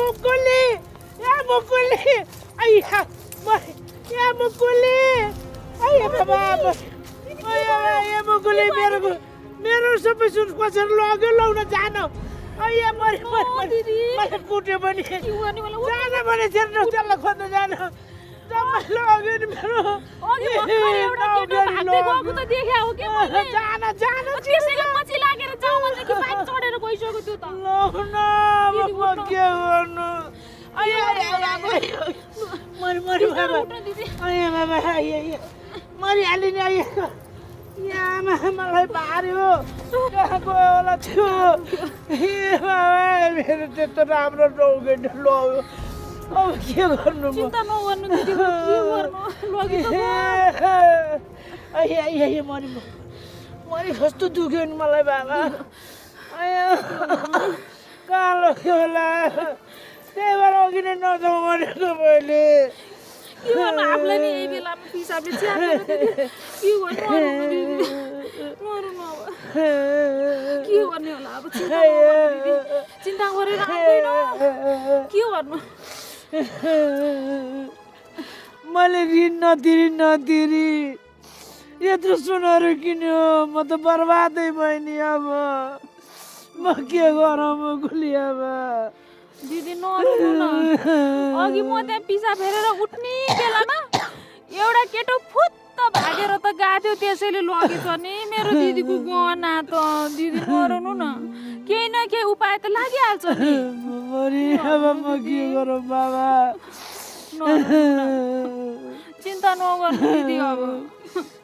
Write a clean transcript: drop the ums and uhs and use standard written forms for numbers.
मुकुली अय्या या मुकुली अय्या बाबा अय्या मुकुली मेरो सबै सुन कसरी लग्यो लौन जान अय्या मरि मलाई कुट्यो भने जान भने छेर्न उचाल्न खोज्न जान जम्मा लग्यो नि मेरो अघि भर्खर एउटा केटो भाग्दै गएको त देख्या हो के मैले जान त्यसैले पछि लागेर जाऊ भने कि बाइक चढेर गइसक्यो त्यो त लौन म के गर्नु मरि बाबा अय्या बाबा अय्या मरिहाल्यो नि अय्या यामा मलाई पार्यो कहाँ गयो होला थियो ए बाबा मेरो त्यस्तो राम्रो लग्यो लग्यो अब के गर्नु चिन्ता नगर्नु दिदी के गर्नु लगी त अय्या मरि कस्तो दुख्यो नि मलाई बाबा अय्या कहाँ लग्यो होला त्यही भएर अघि नै नजाउँ भनेको मैले के गर्नु आफूलाई नि यही बेलामा पिसाबले च्यापेर के गर्नु दिदी मर्नु न अब के गर्ने होला अब चिन्ता गरेर आउँदैन के गर्नु मैले ऋण नतिरी यत्रो सुनहरू किन्यो म त बर्बादै भयो नि अब म के गरौँ गुली अब दिदी नरुनु न अघि म त्यहाँ पिसा फेरेर उठ्ने बेलामा एउटा केटो फुत्त भागेर त गाथ्यो त्यसैले लगेछ नि मेरो दिदीको गहना त दिदी नरुनु न केही न केही उपाय त लागिहाल्छ नि अब म के गरौँ बाबा चिन्ता नगर्नु दिदी अब